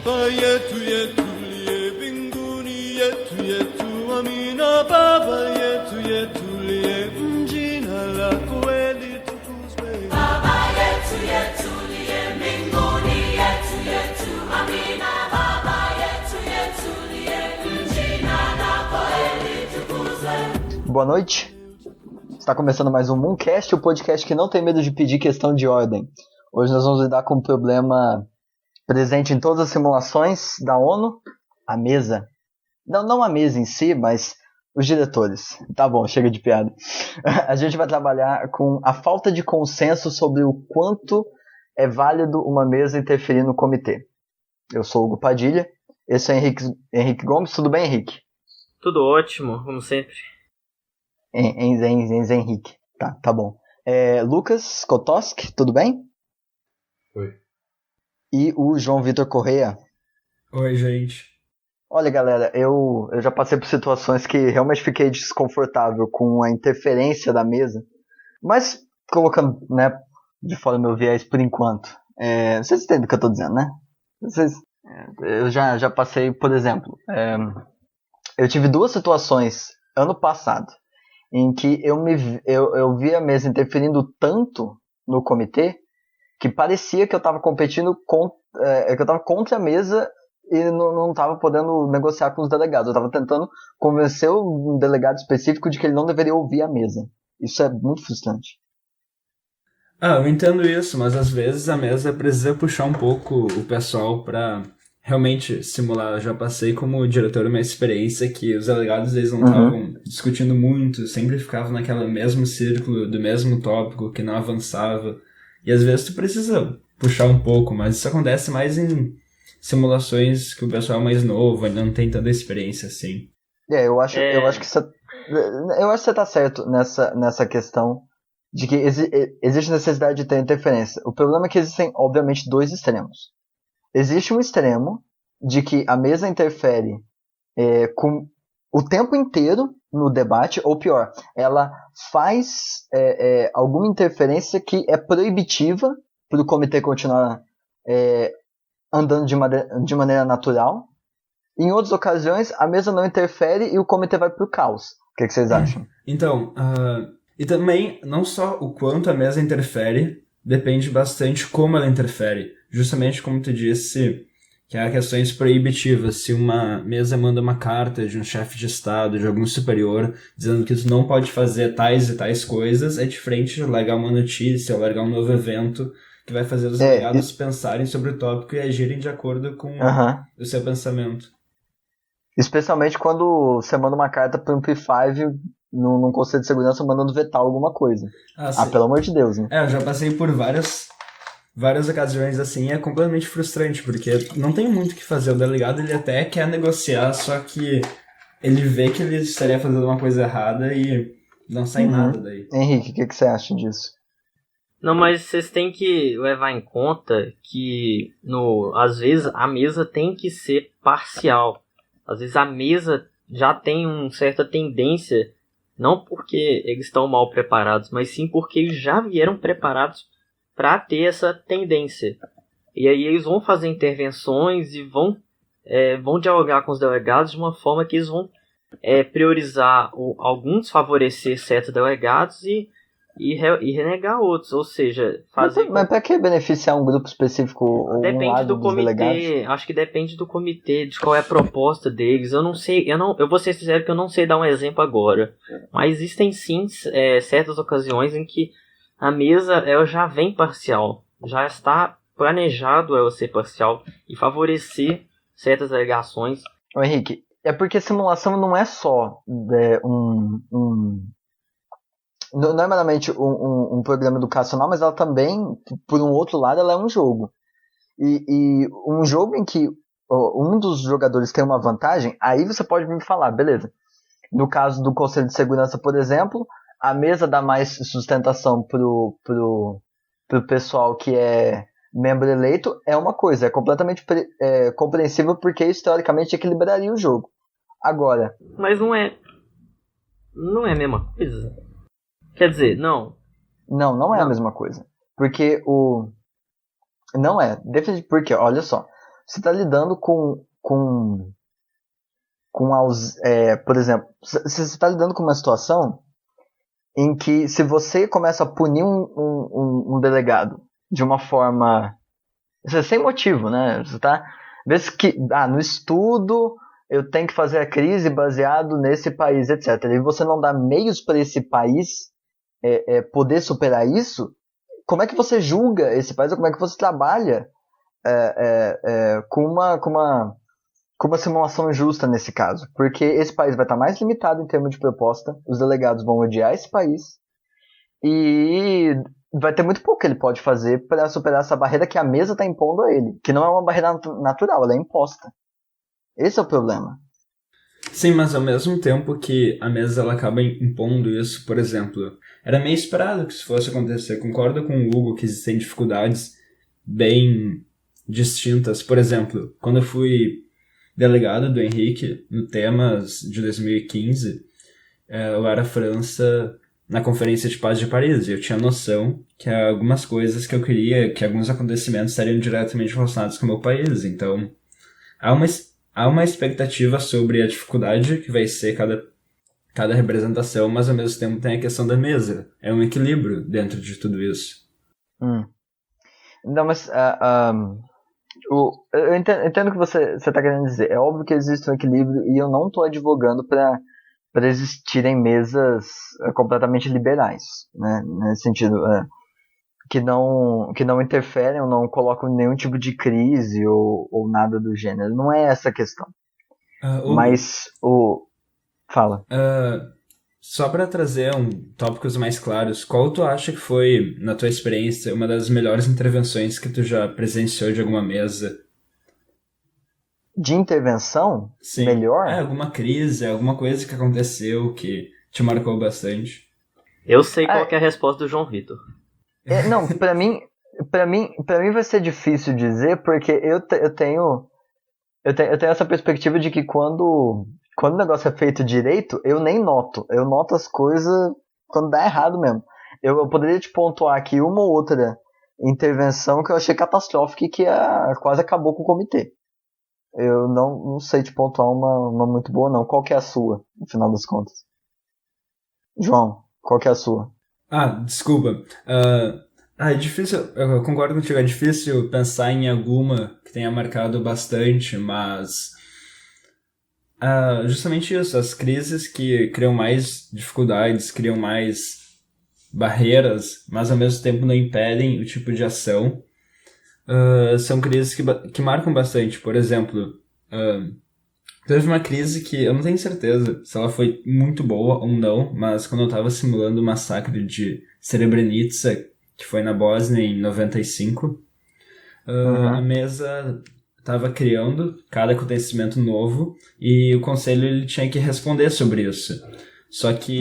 Baba yetu yetu liye mbinguni, yetu yetu amina. Baba yetu yetu liye jina lako litukuzwe. Baba yetu yetu liye mbinguni, yetu yetu amina. Baba yetu yetu liye jina lako litukuzwe. Boa noite. Está começando mais um Mooncast, o podcast que não tem medo de pedir questão de ordem. Hoje nós vamos lidar com um problema presente em todas as simulações da ONU, a mesa. Não a mesa em si, mas os diretores. Tá bom, chega de piada. A gente vai trabalhar com a falta de consenso sobre o quanto é válido uma mesa interferir no comitê. Eu sou o Hugo Padilha, esse é Henrique Gomes. Tudo bem, Henrique? Tudo ótimo, como sempre. Henrique. Tá bom. Lucas Kotoski, tudo bem? Oi. E o João Vitor Correia. Oi, gente. Olha, galera, eu já passei por situações que realmente fiquei desconfortável com a interferência da mesa. Mas, colocando, né, de fora meu viés por enquanto. Vocês entendem o que eu tô dizendo, né? Eu já passei, por exemplo, eu tive duas situações ano passado em que eu vi a mesa interferindo tanto no comitê que parecia que eu estava competindo que eu estava contra a mesa e não estava podendo negociar com os delegados. Eu estava tentando convencer um delegado específico de que ele não deveria ouvir a mesa. Isso é muito frustrante. Eu entendo isso, mas às vezes a mesa precisa puxar um pouco o pessoal para realmente simular. Eu já passei como diretor uma experiência que os delegados eles não estavam discutindo muito, sempre ficavam naquele mesmo círculo, do mesmo tópico, que não avançava. E às vezes tu precisa puxar um pouco, mas isso acontece mais em simulações que o pessoal é mais novo, ainda não tem tanta experiência assim. Eu acho que você tá certo nessa questão de que existe necessidade de ter interferência. O problema é que existem, obviamente, dois extremos. Existe um extremo de que a mesa interfere com o tempo inteiro no debate, ou pior, ela faz alguma interferência que é proibitiva para o comitê continuar andando de maneira natural. Em outras ocasiões, a mesa não interfere e o comitê vai para o caos. O que vocês acham? Então, e também, não só o quanto a mesa interfere, depende bastante como ela interfere. Justamente como tu disse, que há questões proibitivas. Se uma mesa manda uma carta de um chefe de estado, de algum superior, dizendo que tu não pode fazer tais e tais coisas, é diferente de largar uma notícia ou largar um novo evento que vai fazer os delegados pensarem sobre o tópico e agirem de acordo com o seu pensamento. Especialmente quando você manda uma carta para um P5 num Conselho de Segurança mandando vetar alguma coisa. Pelo amor de Deus, né? Eu já passei por várias ocasiões assim, é completamente frustrante, porque não tem muito o que fazer. O delegado, ele até quer negociar, só que ele vê que ele estaria fazendo uma coisa errada e não sai nada daí. Henrique, o que você acha disso? Não, mas vocês têm que levar em conta que, às vezes, a mesa tem que ser parcial. Às vezes a mesa já tem uma certa tendência, não porque eles estão mal preparados, mas sim porque eles já vieram preparados para ter essa tendência. E aí eles vão fazer intervenções e vão dialogar com os delegados de uma forma que eles vão priorizar alguns, favorecer certos delegados e renegar outros. Ou seja, fazer... Mas para que beneficiar um grupo específico ou depende um lado do dos comitê, delegados? acho que depende do comitê, de qual é a proposta deles. Eu não sei, eu vou ser sincero que eu não sei dar um exemplo agora. Mas existem sim certas ocasiões em que a mesa ela já vem parcial, já está planejado ela ser parcial e favorecer certas alegações. Ô Henrique, é porque simulação não é só não é meramente um programa educacional, mas ela também, por um outro lado, ela é um jogo. E um jogo em que um dos jogadores tem uma vantagem, aí você pode me falar, beleza. No caso do Conselho de Segurança, por exemplo, a mesa dá mais sustentação pro pessoal que é membro eleito, é uma coisa, é completamente compreensível, porque isso teoricamente equilibraria o jogo. Agora... Mas não é a mesma coisa. Quer dizer, não. Não é a mesma coisa. Porque Não é. Porque, olha só. você está lidando por exemplo, você está lidando com uma situação em que se você começa a punir um delegado de uma forma sem motivo, né? Você tá vê que no estudo eu tenho que fazer a crise baseado nesse país, etc. E você não dá meios para esse país poder superar isso. Como é que você julga esse país? Ou como é que você trabalha com uma simulação justa nesse caso? Porque esse país vai estar mais limitado em termos de proposta, os delegados vão odiar esse país e vai ter muito pouco que ele pode fazer para superar essa barreira que a mesa está impondo a ele, que não é uma barreira natural, ela é imposta. Esse é o problema. Sim, mas ao mesmo tempo que a mesa ela acaba impondo isso, por exemplo, era meio esperado que isso fosse acontecer. Concordo com o Hugo que existem dificuldades bem distintas. Por exemplo, quando eu fui delegado do Henrique no Temas de 2015, eu era França na Conferência de Paz de Paris, e eu tinha noção que algumas coisas que eu queria, que alguns acontecimentos estariam diretamente relacionados com o meu país. Então, há uma expectativa sobre a dificuldade que vai ser cada representação, mas ao mesmo tempo tem a questão da mesa. É um equilíbrio dentro de tudo isso. Não, mas eu entendo o que você está querendo dizer. É óbvio que existe um equilíbrio e eu não estou advogando para existirem mesas completamente liberais, né? Nesse sentido, que não interferem ou não colocam nenhum tipo de crise ou nada do gênero. Não é essa a questão. Mas Fala. Só para trazer tópicos mais claros, qual tu acha que foi, na tua experiência, uma das melhores intervenções que tu já presenciou de alguma mesa? De intervenção? Sim. Melhor? Alguma crise, alguma coisa que aconteceu que te marcou bastante. Eu sei qual que é a resposta do João Vitor. Não, pra mim vai ser difícil dizer, porque eu tenho essa perspectiva de que quando o negócio é feito direito, eu nem noto. Eu noto as coisas quando dá errado mesmo. Eu poderia te pontuar aqui uma ou outra intervenção que eu achei catastrófica e que quase acabou com o comitê. Eu não sei te pontuar uma muito boa, não. Qual que é a sua, no final das contas? João, qual que é a sua? Desculpa. É difícil, eu concordo contigo, é difícil pensar em alguma que tenha marcado bastante, mas justamente isso, as crises que criam mais dificuldades, criam mais barreiras, mas ao mesmo tempo não impedem o tipo de ação, são crises que marcam bastante. Por exemplo, teve uma crise que eu não tenho certeza se ela foi muito boa ou não, mas quando eu estava simulando o massacre de Srebrenica, que foi na Bósnia em 95, a mesa estava criando cada acontecimento novo e o conselho ele tinha que responder sobre isso. Só que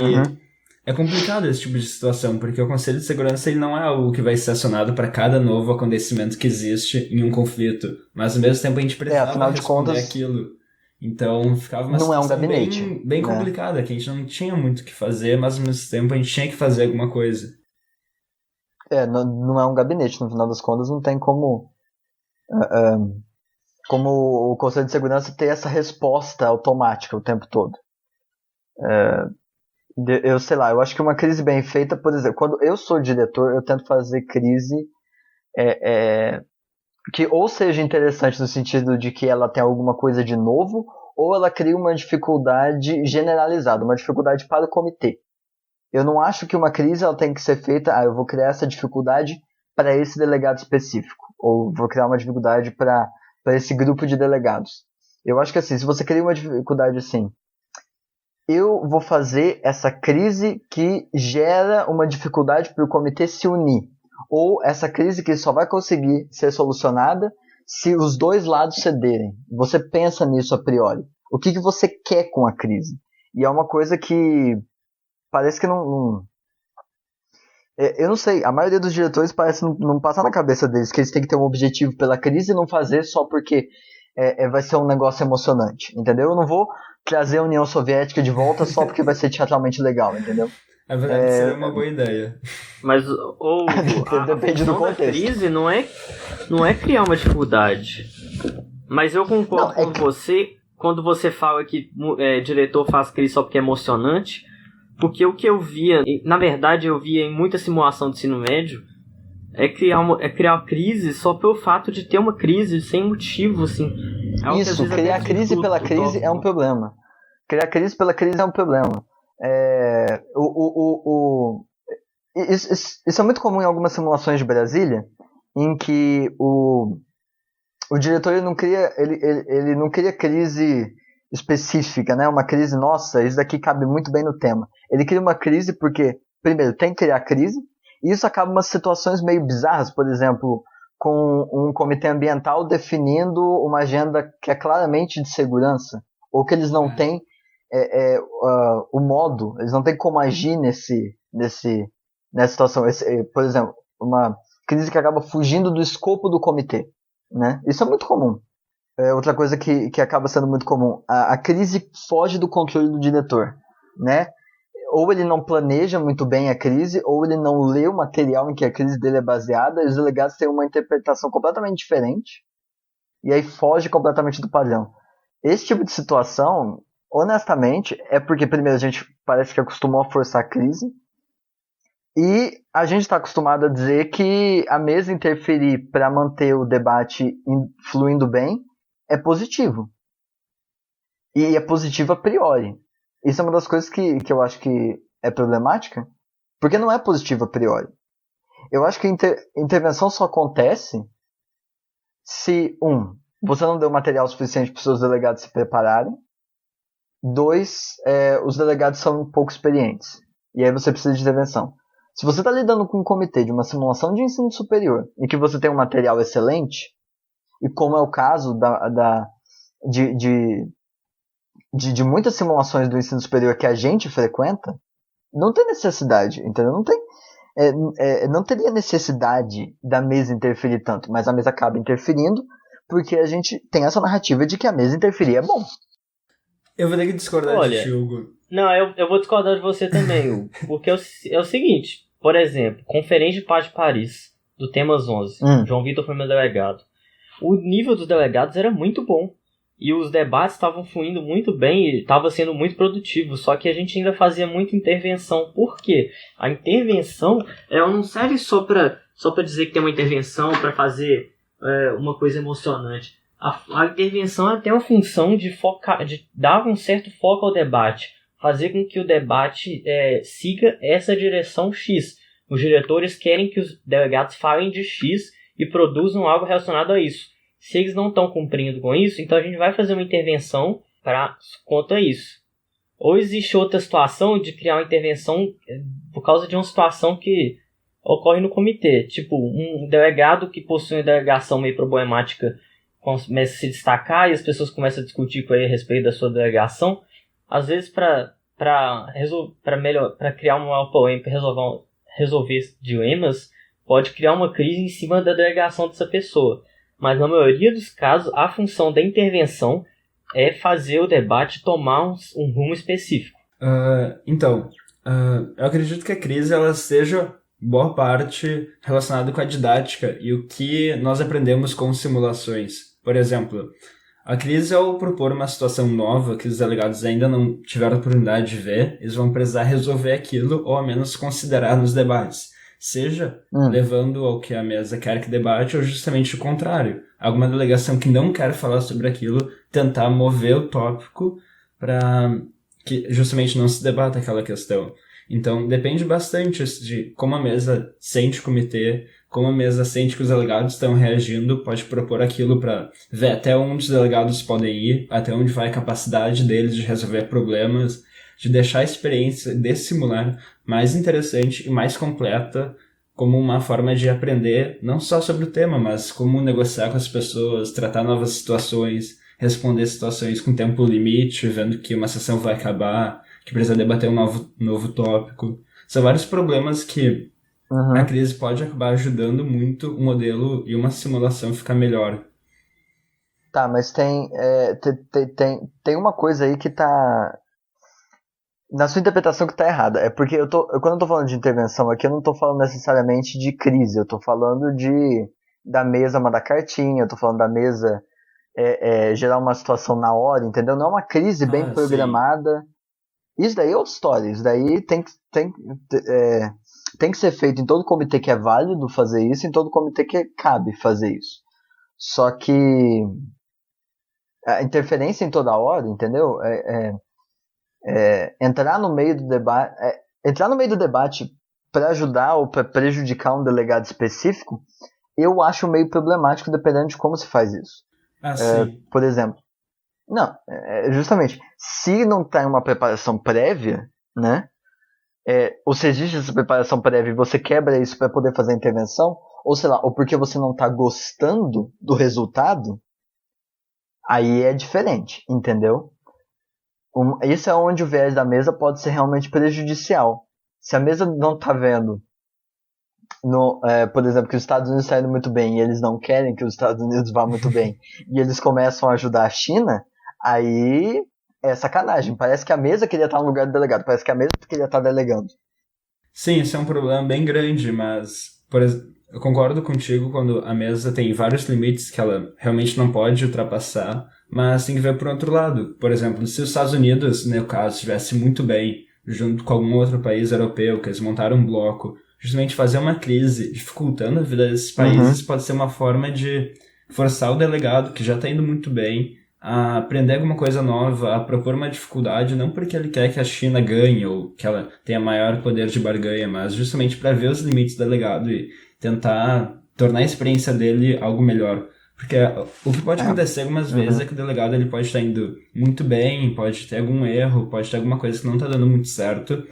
é complicado esse tipo de situação, porque o Conselho de Segurança ele não é algo que vai ser acionado para cada novo acontecimento que existe em um conflito, mas ao mesmo tempo a gente precisava responder aquilo. Então ficava uma situação bem complicada, que a gente não tinha muito o que fazer, mas ao mesmo tempo a gente tinha que fazer alguma coisa. Não é um gabinete, no final das contas não tem como o Conselho de Segurança ter essa resposta automática o tempo todo. Eu sei lá, eu acho que uma crise bem feita, por exemplo, quando eu sou diretor, eu tento fazer crise que ou seja interessante no sentido de que ela tem alguma coisa de novo, ou ela cria uma dificuldade generalizada, uma dificuldade para o comitê. Eu não acho que uma crise ela tem que ser feita, eu vou criar essa dificuldade para esse delegado específico, ou vou criar uma dificuldade para esse grupo de delegados. Eu acho que assim, se você cria uma dificuldade assim, eu vou fazer essa crise que gera uma dificuldade para o comitê se unir. Ou essa crise que só vai conseguir ser solucionada se os dois lados cederem. Você pensa nisso a priori. O que você quer com a crise? E é uma coisa que parece que não... Eu não sei, a maioria dos diretores parece não passar na cabeça deles que eles têm que ter um objetivo pela crise e não fazer só porque vai ser um negócio emocionante, entendeu? Eu não vou trazer a União Soviética de volta só porque vai ser teatralmente legal, entendeu? É verdade, seria uma boa ideia. Mas depende do contexto. A crise não é criar uma dificuldade. Mas eu concordo Não, é com que- você quando você fala que diretor faz crise só porque é emocionante, porque o que eu via, na verdade eu via em muita simulação de ensino médio, é criar crise só pelo fato de ter uma crise sem motivo, assim. É algo que às Isso, vezes até criar crise pela dificulta o crise é um tópico. problema. Criar crise pela crise é um problema. É, isso é muito comum em algumas simulações de Brasília, em que o diretor ele não cria crise específica, né? Uma crise, nossa, isso daqui cabe muito bem no tema. Ele cria uma crise porque, primeiro, tem que criar crise, e isso acaba em umas situações meio bizarras, por exemplo, com um comitê ambiental definindo uma agenda que é claramente de segurança, ou que eles não têm o modo, eles não têm como agir nessa situação. Por exemplo, uma crise que acaba fugindo do escopo do comitê, né? Isso é muito comum. Outra coisa que acaba sendo muito comum, a crise foge do controle do diretor, né? Ou ele não planeja muito bem a crise, ou ele não lê o material em que a crise dele é baseada, e os delegados têm uma interpretação completamente diferente, e aí foge completamente do padrão. Esse tipo de situação, honestamente, é porque primeiro a gente parece que acostumou a forçar a crise, e a gente está acostumado a dizer que a mesa interferir para manter o debate fluindo bem é positivo. E é positivo a priori. Isso é uma das coisas que eu acho que é problemática, porque não é positivo a priori. Eu acho que intervenção só acontece se, você não deu material suficiente para os seus delegados se prepararem. 2, os delegados são pouco experientes. E aí você precisa de intervenção. Se você está lidando com um comitê de uma simulação de ensino superior e que você tem um material excelente, e como é o caso de muitas simulações do ensino superior que a gente frequenta, não tem necessidade, entendeu? Não teria necessidade da mesa interferir tanto, mas a mesa acaba interferindo porque a gente tem essa narrativa de que a mesa interferir é bom. Eu vou ter que discordar de Olha, ti, Hugo. Não, eu vou discordar de você também, Hugo. Porque é o seguinte, por exemplo, Conferência de Paz de Paris, do Temas 11. João Vitor foi meu delegado. O nível dos delegados era muito bom. E os debates estavam fluindo muito bem e estava sendo muito produtivo. Só que a gente ainda fazia muita intervenção. Por quê? A intervenção ela não serve só para dizer que tem uma intervenção, para fazer uma coisa emocionante. A intervenção tem a função de dar um certo foco ao debate. Fazer com que o debate siga essa direção X. Os diretores querem que os delegados falem de X e produzam algo relacionado a isso. Se eles não estão cumprindo com isso, então a gente vai fazer uma intervenção quanto a isso. Ou existe outra situação de criar uma intervenção por causa de uma situação que ocorre no comitê. Tipo, um delegado que possui uma delegação meio problemática começa a se destacar e as pessoas começam a discutir com ele a respeito da sua delegação. Às vezes, para criar uma maior polêmica, resolver dilemas, pode criar uma crise em cima da delegação dessa pessoa. Mas na maioria dos casos, a função da intervenção é fazer o debate tomar um rumo específico. Eu acredito que a crise ela seja boa parte relacionada com a didática e o que nós aprendemos com simulações. Por exemplo, a crise ao propor uma situação nova que os delegados ainda não tiveram a oportunidade de ver, eles vão precisar resolver aquilo ou ao menos considerar nos debates. Seja levando ao que a mesa quer que debate ou justamente o contrário. Alguma delegação que não quer falar sobre aquilo, tentar mover o tópico para que justamente não se debata aquela questão. Então, depende bastante de como a mesa sente o comitê, como a mesa sente que os delegados estão reagindo, pode propor aquilo para ver até onde os delegados podem ir, até onde vai a capacidade deles de resolver problemas, de deixar a experiência de simular mais interessante e mais completa como uma forma de aprender não só sobre o tema, mas como negociar com as pessoas, tratar novas situações, responder situações com tempo limite, vendo que uma sessão vai acabar, que precisa debater um novo tópico. São vários problemas que a crise pode acabar ajudando muito o modelo e uma simulação ficar melhor. Tá, mas tem uma coisa aí que tá na sua interpretação que tá errada. É porque quando eu tô falando de intervenção aqui, eu não tô falando necessariamente de crise. Eu tô falando da mesa mandar cartinha, eu tô falando da mesa gerar uma situação na hora, entendeu? Não é uma crise bem Ah, programada. Isso daí é outra história. Isso daí tem que ser feito em todo comitê que é válido fazer isso, em todo comitê que cabe fazer isso. Só que a interferência em toda hora, entendeu? Entrar no meio do debate para ajudar ou para prejudicar um delegado específico, eu acho meio problemático dependendo de como se faz isso. Ah, sim. Por exemplo, não, justamente, se não tem uma preparação prévia, né? Ou se existe essa preparação prévia e você quebra isso para poder fazer a intervenção, ou sei lá, ou porque você não está gostando do resultado, aí é diferente, entendeu? Isso é onde o viés da mesa pode ser realmente prejudicial. Se a mesa não está vendo, por exemplo, que os Estados Unidos estão indo muito bem e eles não querem que os Estados Unidos vá muito bem, e eles começam a ajudar a China, aí é sacanagem. Parece que a mesa queria estar no lugar do delegado, parece que a mesa queria estar delegando. Sim, isso é um problema bem grande, mas eu concordo contigo quando a mesa tem vários limites que ela realmente não pode ultrapassar, mas tem que ver por outro lado. Por exemplo, se os Estados Unidos, no caso, estivesse muito bem junto com algum outro país europeu, que eles montaram um bloco, justamente fazer uma crise dificultando a vida desses países pode ser uma forma de forçar o delegado, que já está indo muito bem, a aprender alguma coisa nova, a propor uma dificuldade, não porque ele quer que a China ganhe ou que ela tenha maior poder de barganha, mas justamente para ver os limites do delegado e tentar tornar a experiência dele algo melhor. Porque o que pode acontecer algumas vezes é que o delegado ele pode estar indo muito bem, pode ter algum erro, pode ter alguma coisa que não está dando muito certo,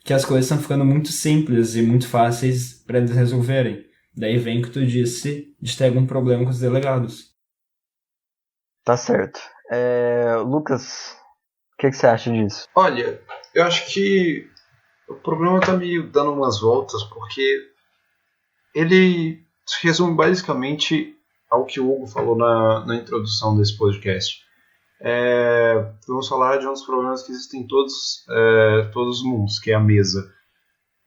que as coisas estão ficando muito simples e muito fáceis para eles resolverem. Daí vem o que tu disse de ter algum problema com os delegados. Tá certo. Lucas, o que você acha disso? Olha, eu acho que o problema tá meio dando umas voltas, porque ele se resume basicamente ao que o Hugo falou na introdução desse podcast. Vamos falar de um dos problemas que existem em todos os mundos, que é a mesa.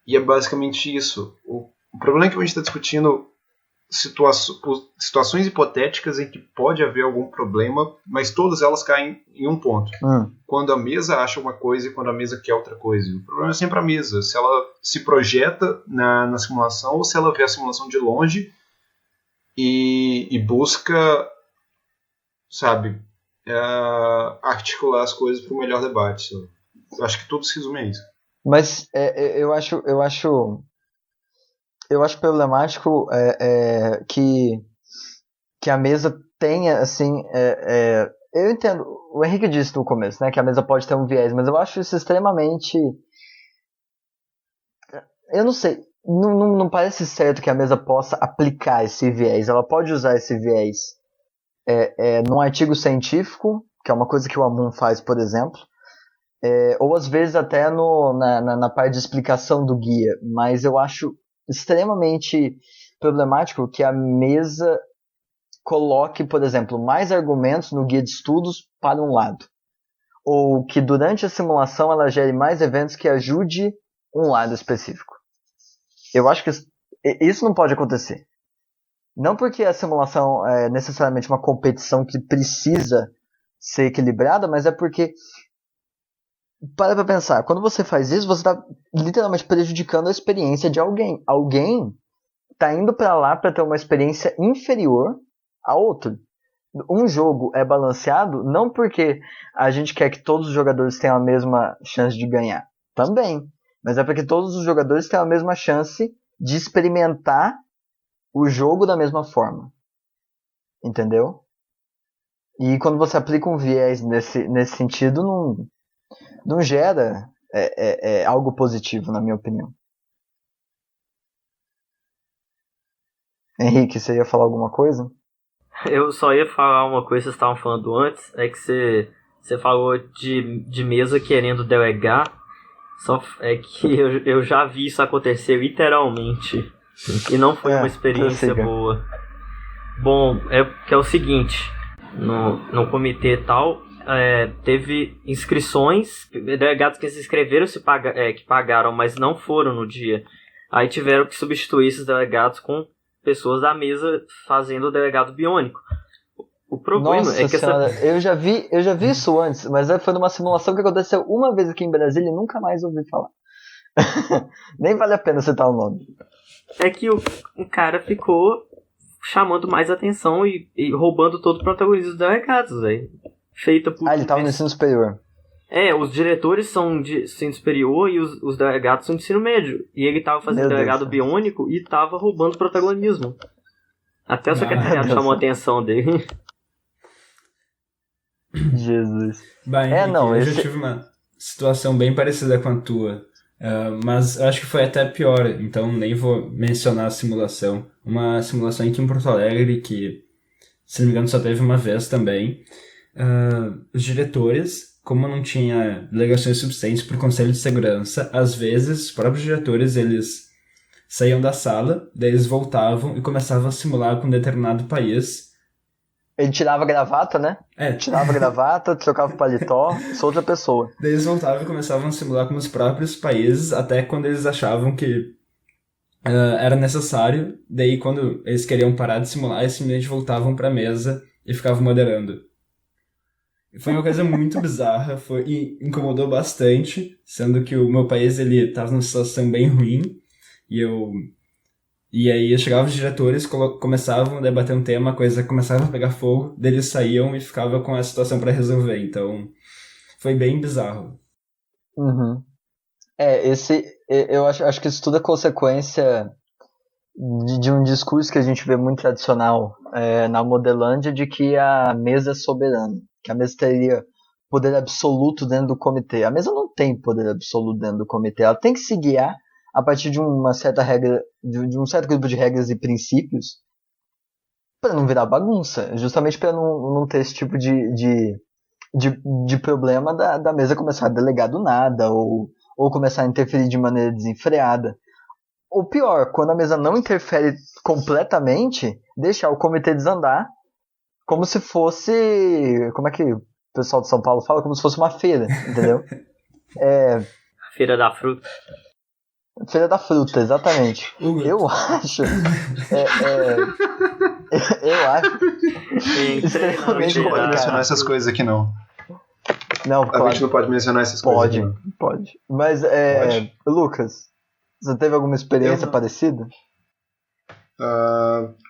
E é basicamente isso. O problema é que a gente está discutindo situações hipotéticas em que pode haver algum problema, mas todas elas caem em um ponto. Quando a mesa acha uma coisa e quando a mesa quer outra coisa. O problema é sempre a mesa. Se ela se projeta na simulação ou se ela vê a simulação de longe e busca, sabe, articular as coisas para o melhor debate. Eu acho que tudo se resume a isso. Mas eu acho problemático que a mesa tenha, assim, eu entendo, o Henrique disse no começo, né, que a mesa pode ter um viés, mas eu acho isso extremamente, eu não sei, não parece certo que a mesa possa aplicar esse viés. Ela pode usar esse viés num artigo científico, que é uma coisa que o Amun faz, por exemplo, ou às vezes até na parte de explicação do guia, mas eu acho extremamente problemático que a mesa coloque, por exemplo, mais argumentos no guia de estudos para um lado, ou que durante a simulação ela gere mais eventos que ajude um lado específico. Eu acho que isso não pode acontecer. Não porque a simulação é necessariamente uma competição que precisa ser equilibrada, mas é porque, para pensar, quando você faz isso, você está literalmente prejudicando a experiência de alguém. Alguém está indo para lá para ter uma experiência inferior a outro. Um jogo é balanceado não porque a gente quer que todos os jogadores tenham a mesma chance de ganhar. Também. Mas é porque todos os jogadores tenham a mesma chance de experimentar o jogo da mesma forma. Entendeu? E quando você aplica um viés nesse sentido, não gera algo positivo, na minha opinião. Henrique, você ia falar alguma coisa? Eu só ia falar uma coisa que vocês estavam falando antes, é que você falou de mesa querendo delegar, só é que eu já vi isso acontecer literalmente, e não foi uma experiência boa. Bom, que é o seguinte, no comitê e tal, teve inscrições, delegados que se inscreveram que pagaram, mas não foram no dia. Aí tiveram que substituir esses delegados com pessoas da mesa fazendo o delegado biônico. O problema Nossa é que senhora, eu já vi isso antes, mas foi numa simulação que aconteceu uma vez aqui em Brasília e nunca mais ouvi falar. Nem vale a pena citar o nome. é que o cara ficou chamando mais atenção e roubando todo o protagonismo dos delegados, velho. Feita por. Ele tava no ensino superior. Os diretores são de ensino superior e os delegados são de ensino médio. E ele tava fazendo delegado biônico e tava roubando protagonismo. Até o secretariado chamou a atenção dele. Jesus. Bah, Henrique, eu já tive uma situação bem parecida com a tua. Mas eu acho que foi até pior, então nem vou mencionar a simulação. Uma simulação aqui em Porto Alegre que, se não me engano, só teve uma vez também. Os diretores, como não tinha delegações suficientes para o Conselho de Segurança, às vezes os próprios diretores eles saíam da sala, daí eles voltavam e começavam a simular com um determinado país. Ele tirava a gravata, né? Tirava a gravata, trocava o paletó, sou outra pessoa. Daí eles voltavam e começavam a simular com os próprios países, até quando eles achavam que era necessário. Daí quando eles queriam parar de simular, eles simplesmente voltavam para a mesa e ficavam moderando. Foi uma coisa muito bizarra, e incomodou bastante, sendo que o meu país ele estava numa situação bem ruim, e aí chegavam os diretores, começavam a debater um tema, a coisa começava a pegar fogo, daí eles saíam e ficava com a situação para resolver, então foi bem bizarro. Uhum. Eu acho que isso tudo é consequência de um discurso que a gente vê muito tradicional na Modelândia, de que a mesa é soberana, que a mesa teria poder absoluto dentro do comitê. A mesa não tem poder absoluto dentro do comitê, ela tem que se guiar a partir de uma certa regra, de um certo grupo de regras e princípios, para não virar bagunça, justamente para não ter esse tipo de problema da mesa começar a delegar do nada, ou começar a interferir de maneira desenfreada. Ou pior, quando a mesa não interfere completamente, deixar o comitê desandar como se fosse... Como é que o pessoal de São Paulo fala? Como se fosse uma feira, entendeu? Feira da fruta. Feira da fruta, exatamente. Eu acho... eu acho... extremamente Não pode mencionar complicado. essas coisas aqui, não. Não, A gente não pode mencionar essas coisas aqui, não. Pode. Mas, Pode. Lucas, você teve alguma experiência Eu não. parecida?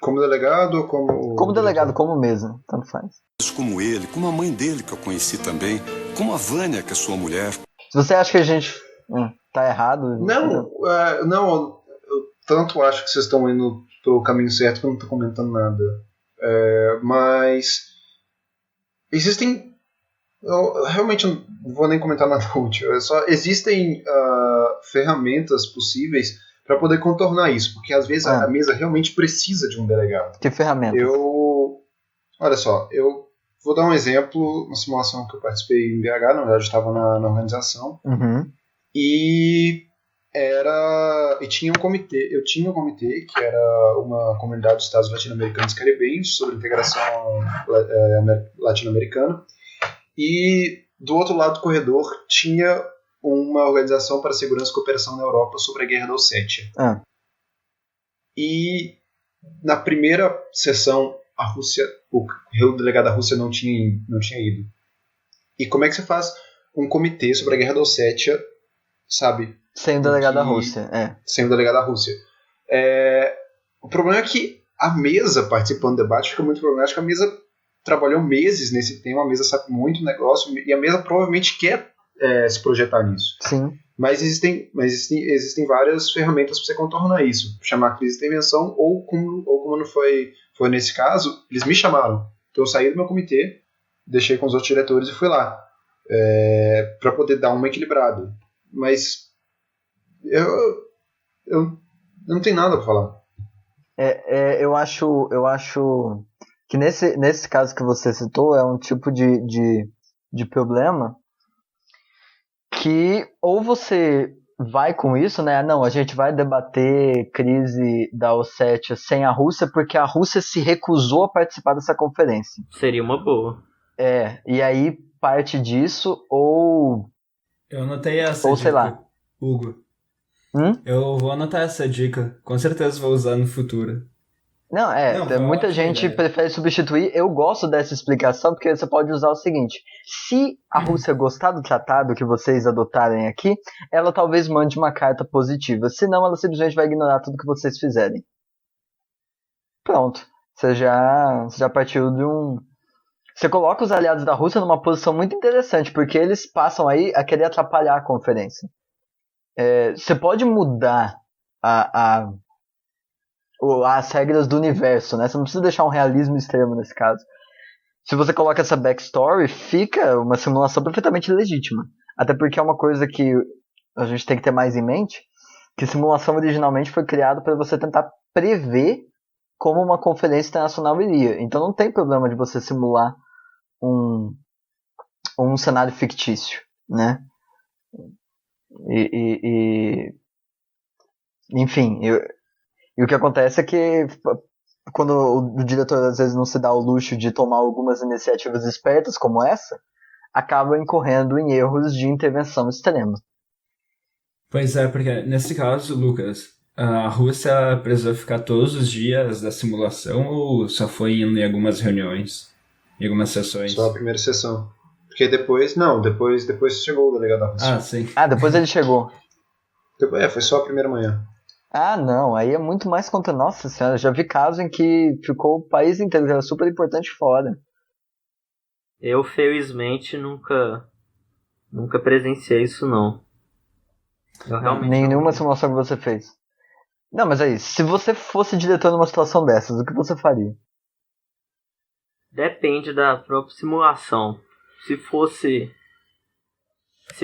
Como delegado ou como... Como delegado, como mesa, tanto faz. Como ele, como a mãe dele que eu conheci também, como a Vânia, que é sua mulher. Se você acha que a gente tá errado... Não, eu tanto acho que vocês estão indo pelo caminho certo que eu não tô comentando nada. Mas existem... Eu realmente não vou nem comentar nada útil. Existem ferramentas possíveis para poder contornar isso, porque às vezes a mesa realmente precisa de um delegado. Que ferramenta? Olha só, eu vou dar um exemplo, uma simulação que eu participei em BH, na verdade eu estava na organização, e tinha um comitê, eu tinha um comitê que era uma comunidade de estados latino-americanos e caribenhos sobre integração latino-americana, e do outro lado do corredor tinha uma organização para segurança e cooperação na Europa sobre a Guerra da Ossétia. E na primeira sessão o delegado da Rússia não tinha ido. E como é que você faz um comitê sobre a Guerra da Ossétia, sabe? Sem o delegado da Rússia, Sem o delegado da Rússia. O problema é que a mesa participando do debate fica muito problemático. A mesa trabalhou meses nesse tema, a mesa sabe muito do negócio, e a mesa provavelmente quer se projetar nisso. Sim. Mas existem várias ferramentas para você contornar isso. Chamar crise de intervenção, ou como não foi nesse caso, eles me chamaram. Então eu saí do meu comitê, deixei com os outros diretores e fui lá. Para poder dar uma equilibrada. Mas eu não tenho nada para falar. Eu acho que nesse caso que você citou é um tipo de problema que ou você vai com isso, né? Não, a gente vai debater crise da Ossétia sem a Rússia porque a Rússia se recusou a participar dessa conferência. Seria uma boa. E aí parte disso ou... Eu anotei essa ou dica, sei lá. Hugo. Eu vou anotar essa dica. Com certeza vou usar no futuro. Não, Não, foi muita ótima gente ideia. prefere substituir. Eu gosto dessa explicação porque você pode usar o seguinte: se a Rússia gostar do tratado que vocês adotarem aqui, ela talvez mande uma carta positiva. Senão, ela simplesmente vai ignorar tudo que vocês fizerem. Pronto. Você já partiu de um. Você coloca os aliados da Rússia numa posição muito interessante, porque eles passam aí a querer atrapalhar a conferência. Você pode mudar as regras do universo, né? Você não precisa deixar um realismo extremo nesse caso. Se você coloca essa backstory, fica uma simulação perfeitamente legítima. Até porque é uma coisa que a gente tem que ter mais em mente, que simulação originalmente foi criada para você tentar prever como uma conferência internacional iria. Então não tem problema de você simular um cenário fictício, né? Enfim, e o que acontece é que quando o diretor às vezes não se dá o luxo de tomar algumas iniciativas espertas como essa, acaba incorrendo em erros de intervenção extrema. Pois é, porque nesse caso, Lucas, a Rússia precisou ficar todos os dias da simulação ou só foi indo em algumas reuniões, em algumas sessões? Só a primeira sessão. Porque depois chegou o delegado da Rússia. Ah, sim. Depois ele chegou. Foi só a primeira manhã. Não, aí é muito mais contra. Nossa senhora, já vi casos em que ficou o país inteiro, que era super importante fora. Eu, felizmente, nunca presenciei isso, não. Eu realmente Nenhuma simulação que você fez. Não, mas aí, se você fosse diretor numa situação dessas, o que você faria? Depende da própria simulação. Se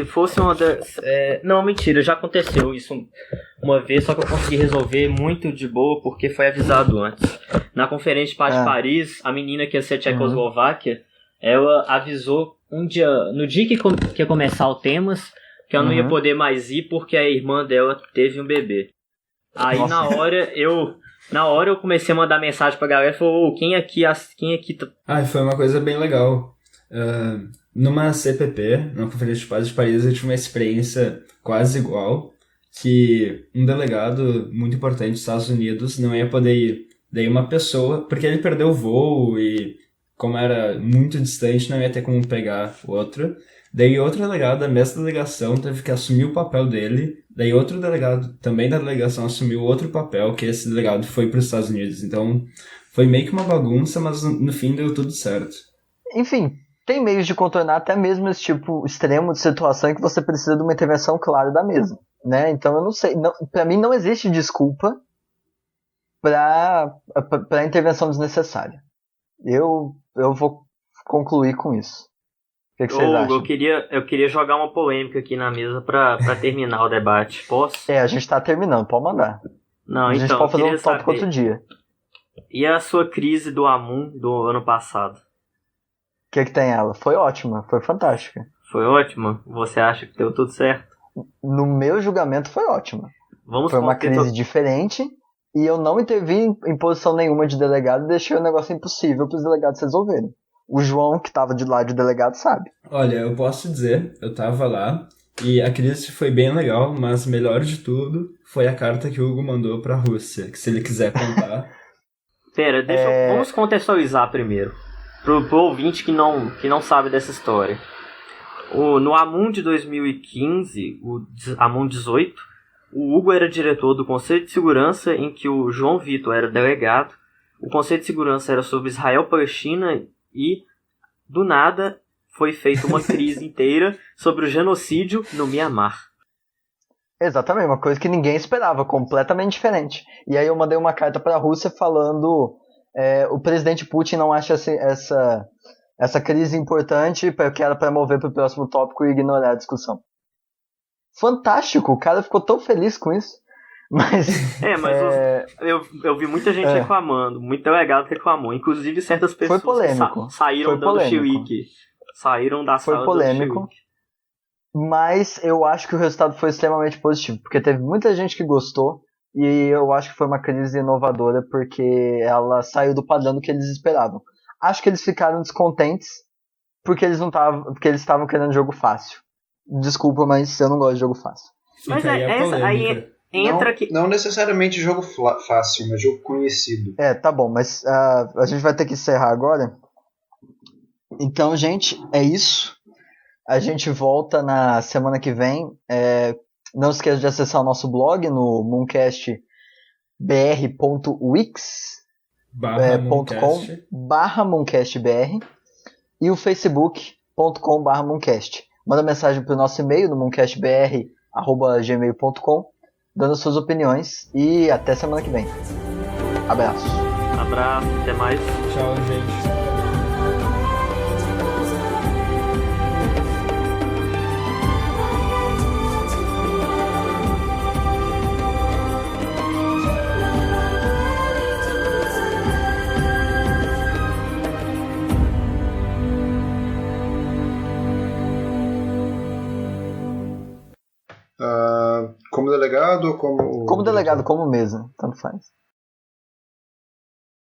fosse uma das... Não, mentira, já aconteceu isso uma vez, só que eu consegui resolver muito de boa porque foi avisado antes. Na Conferência de Paz de Paris, a menina que ia ser a Tchecoslováquia, ela avisou no dia que ia começar o Temas, que ela não ia poder mais ir porque a irmã dela teve um bebê. Aí na hora eu comecei a mandar mensagem pra galera e falou, quem aqui Foi uma coisa bem legal. Numa CPP, na Conferência de Paz de Paris, eu tive uma experiência quase igual, que um delegado muito importante dos Estados Unidos não ia poder ir. Daí uma pessoa, porque ele perdeu o voo e como era muito distante, não ia ter como pegar o outro. Daí outro delegado da mesma delegação teve que assumir o papel dele. Daí outro delegado também da delegação assumiu outro papel, que esse delegado foi para os Estados Unidos. Então foi meio que uma bagunça, mas no fim deu tudo certo. Enfim, tem meios de contornar até mesmo esse tipo extremo de situação em que você precisa de uma intervenção clara da mesa, né? Então eu não sei, para mim não existe desculpa para intervenção desnecessária. Eu vou concluir com isso. O que vocês acham? Eu queria jogar uma polêmica aqui na mesa pra terminar o debate. Posso? A gente tá terminando, pode mandar. Não, a gente então, pode fazer um tópico outro dia. E a sua crise do Amun do ano passado? O que tem ela? Foi ótima, foi fantástica. Foi ótima? Você acha que deu tudo certo? No meu julgamento foi ótima. Foi uma crise diferente e eu não intervi em posição nenhuma de delegado e deixei o negócio impossível para os delegados resolverem. O João, que tava de lado de delegado, sabe. Olha, eu posso dizer, eu tava lá e a crise foi bem legal, mas melhor de tudo foi a carta que o Hugo mandou pra Rússia, que se ele quiser contar... Pera, vamos contextualizar primeiro, pro ouvinte que não sabe dessa história. No Amun de 2015, o Amun 18, o Hugo era diretor do Conselho de Segurança, em que o João Vitor era delegado. O Conselho de Segurança era sobre Israel-Palestina e, do nada, foi feita uma crise inteira sobre o genocídio no Mianmar. Exatamente, uma coisa que ninguém esperava, completamente diferente. E aí eu mandei uma carta para a Rússia falando o presidente Putin não acha essa crise importante, que era para mover para o próximo tópico e ignorar a discussão. Fantástico, o cara ficou tão feliz com isso. Mas eu vi muita gente reclamando, muito delegado reclamou, inclusive certas pessoas saíram do Chilique, saíram da sala do Chilique. Mas eu acho que o resultado foi extremamente positivo, porque teve muita gente que gostou e eu acho que foi uma crise inovadora porque ela saiu do padrão do que eles esperavam. Acho que eles ficaram descontentes porque eles estavam querendo jogo fácil. Desculpa, mas eu não gosto de jogo fácil. Mas entra não, aqui. não necessariamente jogo fácil, mas jogo conhecido. Tá bom, mas a gente vai ter que encerrar agora. Então, gente, é isso. A gente volta na semana que vem. Não esqueça de acessar o nosso blog no mooncastbr.wix.com/mooncastbr e o facebook.com/mooncast. Manda mensagem para o nosso e-mail no mooncastbr@gmail.com, dando suas opiniões, e até semana que vem. Abraço. Abraço, até mais. Tchau, gente. Como delegado ou como... Como delegado, como mesa, tanto faz.